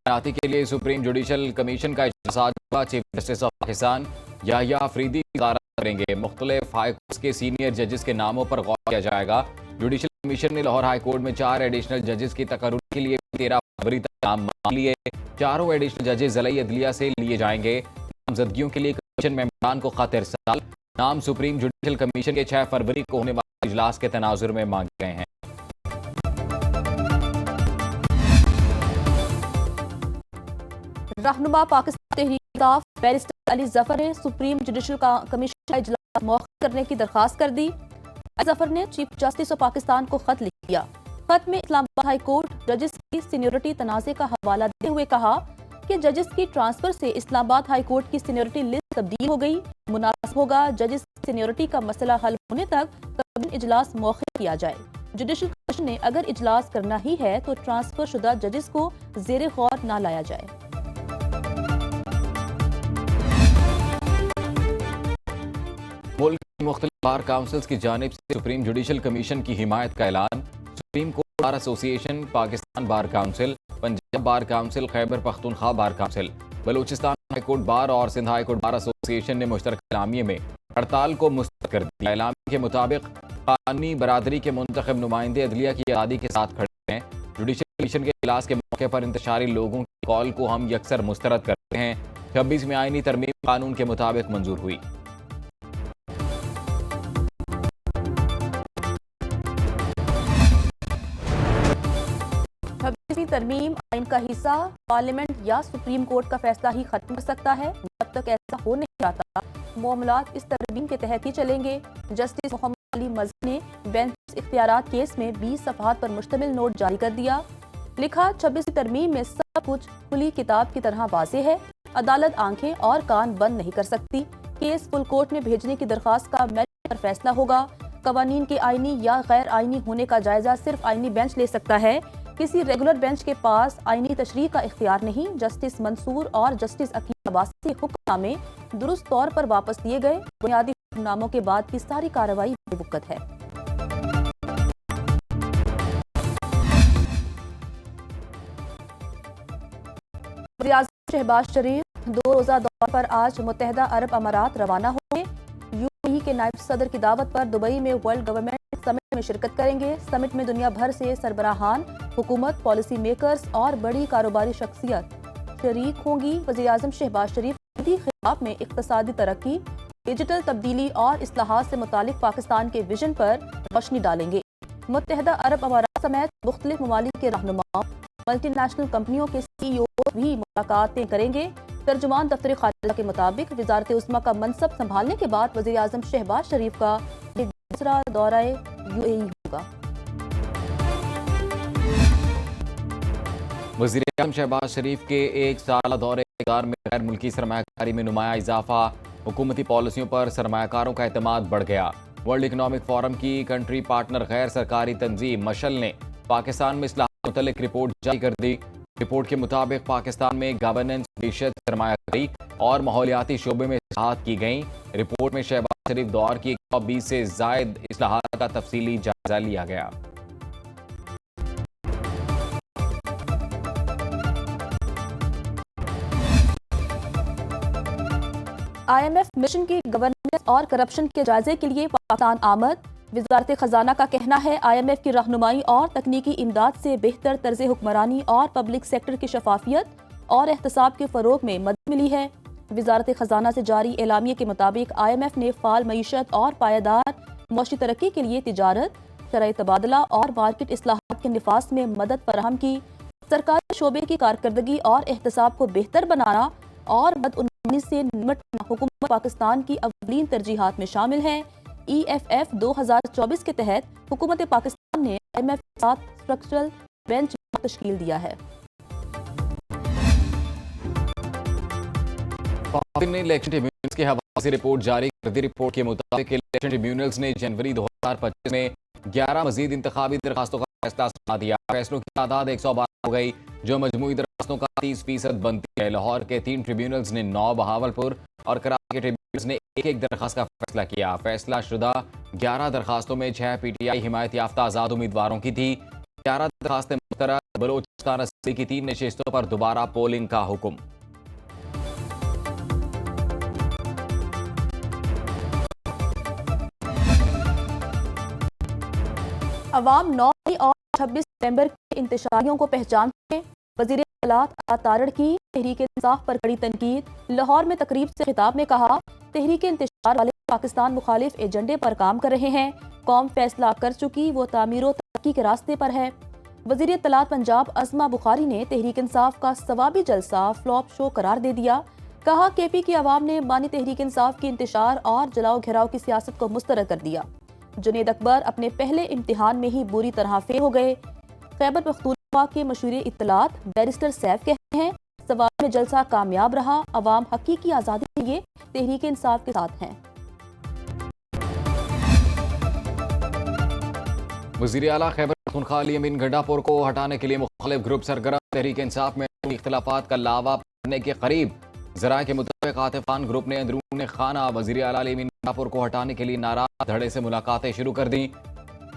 तैनाती के लिए सुप्रीम जुडिशल कमीशन का इजलास आज होगा। Chief justice of Pakistan Yahya Afridi करेंगे। मुख्तलिफ हाई कोर्ट के सीनियर जजेस के नामों पर गौर किया जाएगा। जुडिशल कमीशन ने लाहौर हाई कोर्ट में 4 एडिशनल जजेस की तकर्रुर के लिए 13 फरवरी तक नाम मांग लिए। चारों एडिशनल जजेस ज़िला अदलिया से लिए जाएंगे। नामजदगियों के लिए कमीशन मेंबरान को खत इरसाल। नाम सुप्रीम जुडिशल कमीशन के 6 फरवरी को होने वाले इजलास के तनाजुर में मांगे गए हैं। रहनुमा पाकिस्तान तहरीक-ए-इंसाफ बैरिस्टर अली जफर ने सुप्रीम जुडिशल कमीशन का इजलास मौखूफ करने की दरखास्त कर दी। अली जफर ने चीफ जस्टिस ऑफ पाकिस्तान को खत लिख दिया। खत में इस्लामाबाद हाई कोर्ट जजेस की सीनियरिटी तनाज़े का हवाला देते हुए कहा कि जजेस की ट्रांसफर से इस्लामाबाद हाई कोर्ट की सीनियरिटी लिस्ट तब्दील हो गई। मुनासिब होगा जजेस की सीनियरिटी का मसला हल होने तक कमीशन इजलास मौखूफ किया जाए। जुडिशल कमीशन ने अगर इजलास करना ही है तो ट्रांसफर शुदा जजेस को ज़ेरे गौर न लाया जाए। मुल्क की मुख्तलिफ बार काउंसिल्स की जानिब से सुप्रीम जुडिशल कमीशन की हिमायत का ऐलान। Supreme court bar association, Pakistan bar council, Punjab bar council, Khyber Pakhtunkhwa bar council, Balochistan high court bar और Sindh high court bar association ने मुश्तरका एलामिये में हड़ताल को मुस्तरद कर दिया। एलामिये के मुताबिक कानूनी बरादरी के मुंतखब नुमाइंदे अदलिया की आज़ादी के साथ खड़े हैं। जुडिशल कमीशन के इजलास के मौके पर इंतशारी लोगों की कॉल को हम यकसर मुस्तरद करते हैं। 26 में आईनी तरमीम कानून के मुताबिक मंजूर हुई। तरमीम आइन का हिस्सा पार्लियामेंट या सुप्रीम कोर्ट का फैसला ही खत्म कर सकता है। जब तक ऐसा हो नहीं जाता मामलात इस तरमीम के तहत ही चलेंगे। जस्टिस मोहम्मद अली मज़हर ने बेंच इख्तियारात केस में 20 सफ़हात पर मुश्तमिल नोट जारी कर दिया। लिखा 26वीं तरमीम में सब कुछ खुली किताब की तरह वाज़ेह है। अदालत आंखें और कान बंद नहीं कर सकती। केस फुल कोर्ट में भेजने की दरख्वास्त का मेरिट पर फैसला होगा। कवानीन के आईनी या गैर आईनी होने का जायजा सिर्फ आईनी बेंच ले सकता है। किसी रेगुलर बेंच के पास आईनी तशरीह का इख्तियार नहीं। जस्टिस मंसूर और जस्टिस अकील अब्बासी के हुक्मनामे दुरुस्त तौर पर वापस लिए गए। बुनियादी हुक्मनामों के बाद की सारी कार्रवाई बेवकूफ़ है। वज़ीर-ए-आज़म शहबाज शरीफ 2 रोज़ा दौरे पर आज मुत्तहिदा अरब अमारात रवाना होंगे। यूएई के नायब सदर की दावत पर दुबई में वर्ल्ड गवर्नमेंट समिट में शिरकत करेंगे। समिट में दुनिया भर से सरबराहान, हुकूमत, पॉलिसी मेकर्स और बड़ी कारोबारी शख्सियत शरीक होंगी। वज़ीर-ए-आज़म शहबाज शरीफ के खिताब में इक़्तिसादी तरक्की, डिजिटल तब्दीली और इस्लाहात से मुतालिक पाकिस्तान के विजन पर रोशनी डालेंगे। मुत्तहिदा अरब अमारात समेत मुख्तलिफ ममालिक के रहनुमाओं, मल्टीनेशनल कंपनियों के CEO भी मुलाकातें करेंगे। तर्जुमान दफ्तर खारिजा के मुताबिक वज़ारत उस्मा का मनसब संभालने के बाद वज़ीर-ए-आज़म शहबाज शरीफ का दूसरा दौरा यूएई होगा। वज़ीर-ए-आज़म शहबाज शरीफ के 1 साला दौरे में गैर मुल्की सरमायाकारी में नुमाया इजाफा। हुकूमती पॉलिसियों पर सरमायाकारों का एतमाद बढ़ गया। वर्ल्ड इकनॉमिक फोरम की कंट्री पार्टनर गैर सरकारी तंजीम मशल ने पाकिस्तान में इस्लाह मुतल्लिक रिपोर्ट जारी कर दी। रिपोर्ट के मुताबिक पाकिस्तान में गवर्नेंस, मईशत, सरमायाकारी और माहौलियाती शोबे में इस्लाहात की गई। रिपोर्ट में शहबाज शरीफ दौर की 120 से जायद इस्लाहात का तफसीली जायजा लिया गया। IMF मिशन की गवर्नेंस और करप्शन के जायजे के लिए पाकिस्तान आमद। वज़ारत खजाना का कहना है IMF की रहनुमाई और तकनीकी इमदाद से बेहतर तर्ज हुक्मरानी और पब्लिक सेक्टर की शफाफियत और एहतसाब के फ़रोग में मदद मिली है। वज़ारत खजाना से जारी एलामिये के मुताबिक IMF ने फ़ाल मईशत और पायदार मौशी तरक्की के लिए तिजारत, शरई तबादला और मार्केट इस्लाहात के निफास में मदद फराहम की। सरकारी शोबे की कारकर्दगी और एहतसाब को बेहतर बनाना और बदउनवानी से निपटना हुकूमत पाकिस्तान की अवलीन तरजीहात में शामिल है। EFF 2024 के तहत हुकूमत पाकिस्तान ने IMF के साथ स्ट्रक्चरल बेंच तश्कील दिया है। पाकिस्तान ने इलेक्शन ट्रिब्यूनल्स के हवाले से रिपोर्ट जारी कर दी। रिपोर्ट के मुताबिक इलेक्शन ट्रिब्यूनल्स ने जनवरी 2025 में 11 मजीद इंतखाबी दरखास्तों का फैसला सुना दिया। फैसलों की तादाद 112 हो गई, जो मजमूई दरखास्तों का 30% बनती है। लाहौर के 3 ट्रिब्यूनल्स ने 9, बहावलपुर और कराची के ट्रिब्यूनल्स ने एक दरखास्त का फैसला किया। फैसला शुदा 11 दरखास्तों में 6 PTI हिमायत याफ्ता आज़ाद उम्मीदवारों की थी। 11 दरखास्तें मुस्तरद बलोचिस्तान असेंबली की 3 नशिस्तों पर दोबारा पोलिंग का हुक्म। अवाम 9 मई और 26 नवंबर के इंतशारियों को पहचानते हैं। वजीर इत्तलात तारड़ की तहरीक इंसाफ पर कड़ी तनकीद। लाहौर में तकरीब से खिताब में कहा, तहरीक इंतशार वाले पाकिस्तान मुखालिफ एजेंडे पर काम कर रहे हैं। कौम फैसला कर चुकी, वो तामीर और तरक्की के रास्ते पर है। वजीर इत्तलात पंजाब अज़मा बुखारी ने तहरीक इंसाफ का सवाबी जलसा फ्लॉप शो करार दे दिया। कहा, केपी की आवाम ने बानी तहरीक इंसाफ की इंतशार और जलाओ घेराव की सियासत को मुस्तरद कर दिया। जुनेद अकबर अपने पहले इम्तिहान में ही बुरी तरह फेल हो गए। खैबर पख्तूनख्वा के मशहूर इत्तलात बैरिस्टर सैफ कहते हैं, सवाल में जलसा कामयाब रहा। अवाम हकीकी आज़ादी के लिए तहरीक इंसाफ के साथ हैं। वज़ीर आला खैबर पख्तूनख्वा अली अमीन गंडापुर को हटाने के लिए मुखालिफ ग्रुप सरगर्म। तहरीक इंसाफ में इख्तलाफात का लावा पड़ने के करीब। ज़राए के मुताबिक आतिफ खान ग्रुप ने अंदरून खाना वज़ीर आला अली अमीन गंडापुर को हटाने के लिए नाराज धड़े से मुलाकातें शुरू कर दी।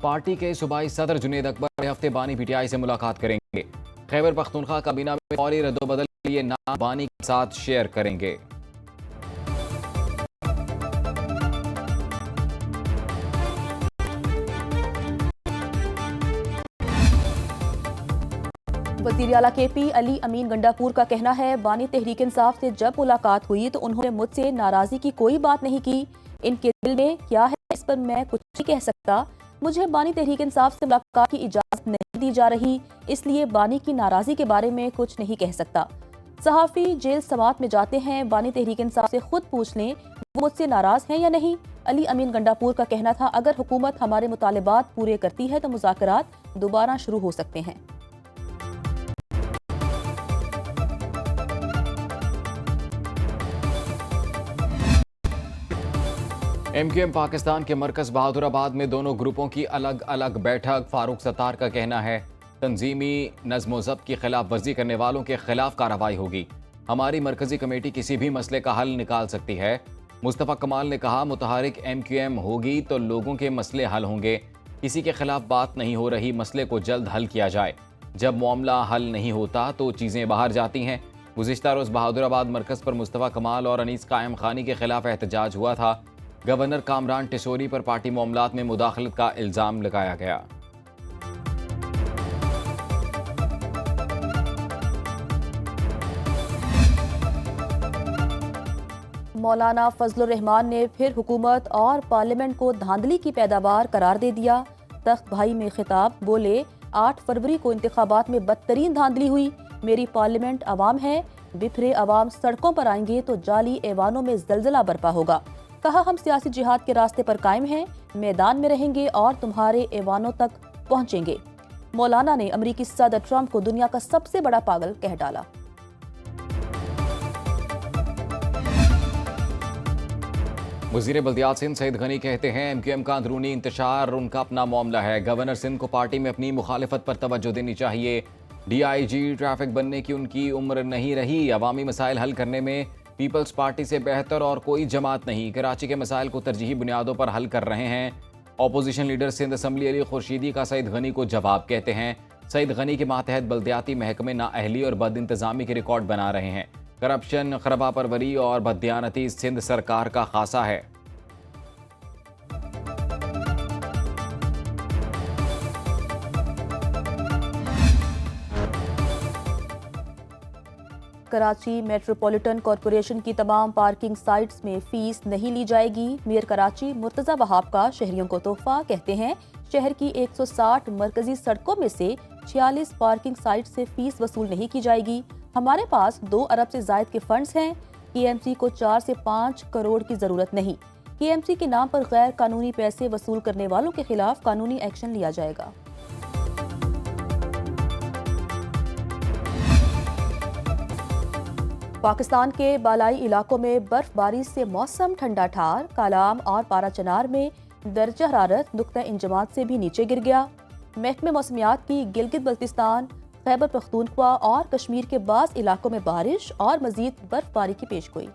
पार्टी के सूबाई सदर जुनेद अकबर हफ्ते बानी पीटीआई से मुलाकात करेंगे। खैबर पख्तूनख्वा काबीना में फौरी रद्दोबदल के लिए नाम बानी के साथ शेयर करेंगे। वज़ीर आला केपी अली अमीन गंडापुर का कहना है, बानी तहरीक इंसाफ से जब मुलाकात हुई तो उन्होंने मुझसे नाराजगी की कोई बात नहीं की। इनके दिल में क्या है इस पर मैं कुछ नहीं कह सकता। मुझे बानी तहरीक इंसाफ से मुलाकात की इजाजत नहीं दी जा रही, इसलिए बानी की नाराजगी के बारे में कुछ नहीं कह सकता। सहाफ़ी जेल समात में जाते हैं, बानी तहरीक इंसाफ से खुद पूछ लें वो मुझसे नाराज हैं या नहीं। अली अमीन गंडापुर का कहना था, अगर हुकूमत हमारे मुतालिबात पूरे करती है तो मुज़ाकरात दोबारा शुरू हो सकते हैं। MQM पाकिस्तान के मरकज बहादुराबाद में दोनों ग्रुपों की अलग अलग बैठक। फारूक सत्तार का कहना है, तंजीमी नज़्म ज़ब्त की खिलाफ वर्जी करने वालों के खिलाफ कार्रवाई होगी। हमारी मरकजी कमेटी किसी भी मसले का हल निकाल सकती है। मुस्तफ़ा कमाल ने कहा, मुतहरिक MQM होगी तो लोगों के मसले हल होंगे। किसी के खिलाफ बात नहीं हो रही, मसले को जल्द हल किया जाए। जब मामला हल नहीं होता तो चीज़ें बाहर जाती हैं। गुज़िश्ता रोज़ बहादुराबाद मरकज़ पर मुस्तफ़ा कमाल और अनीस कायम खानी के खिलाफ एहतजाज हुआ था। गवर्नर कामरान टिसोरी पर पार्टी मामलात में मुदाखलत का इल्ज़ाम लगाया गया। मौलाना फजलुर रहमान ने फिर हुकूमत और पार्लियामेंट को धांधली की पैदावार करार दे दिया। तख्त भाई में खिताब, बोले 8 फरवरी को इंतखाबात में बदतरीन धांधली हुई। मेरी पार्लियामेंट अवाम है, बिफरे अवाम सड़कों पर आएंगे तो जाली ऐवानों में जलजला बरपा होगा। कहा, हम सियासी जिहाद के रास्ते पर कायम हैं, मैदान में रहेंगे और तुम्हारे ऐवानों तक पहुंचेंगे। मौलाना ने अमरीकी सदर ट्रंप को दुनिया का सबसे बड़ा पागल कह डाला। वज़ीर बल्दियात सिंध सईद गनी कहते हैं, MQM का अंदरूनी इंतशार उनका अपना मामला है। गवर्नर सिंध को पार्टी में अपनी मुखालिफत पर तवज्जो देनी चाहिए। DIG ट्रैफिक बनने की उनकी उम्र नहीं रही। अवामी मसाइल हल करने में पीपल्स पार्टी से बेहतर और कोई जमात नहीं। कराची के मसाइल को तरजीही बुनियादों पर हल कर रहे हैं। Opposition leader Sindh assembly Ali Khurshidi का सईद गनी को जवाब कहते हैं। सईद गनी के मातहत बल्दियाती महकमे नाअहली और बद इंतजामी के रिकॉर्ड बना रहे हैं। करप्शन, खरबा परवरी और बददियानती सिंध सरकार का खासा है। कराची मेट्रोपॉलिटन कॉरपोरेशन की तमाम पार्किंग साइट्स में फीस नहीं ली जाएगी। मेयर कराची मुर्तज़ा वहाब का शहरियों को तोहफा। कहते हैं, शहर की 160 मरकजी सड़कों में से 46 पार्किंग साइट से फीस वसूल नहीं की जाएगी। हमारे पास 2 अरब से जायद के फंड्स हैं। KMC को 4 से 5 करोड़ की जरूरत नहीं। KMC के नाम पर गैर कानूनी पैसे वसूल करने वालों के खिलाफ कानूनी एक्शन लिया जाएगा। पाकिस्तान के बालाई इलाकों में बर्फबारी से मौसम ठंडा ठार। कालाम और पाराचनार में दर्जा हरारत नुक्ता इंजमात से भी नीचे गिर गया। महकमे मौसमियात की गिलगित बल्तिस्तान, खैबर पख्तूनख्वा और कश्मीर के बाज़ इलाकों में बारिश और मजीद बर्फबारी की पेशगोई।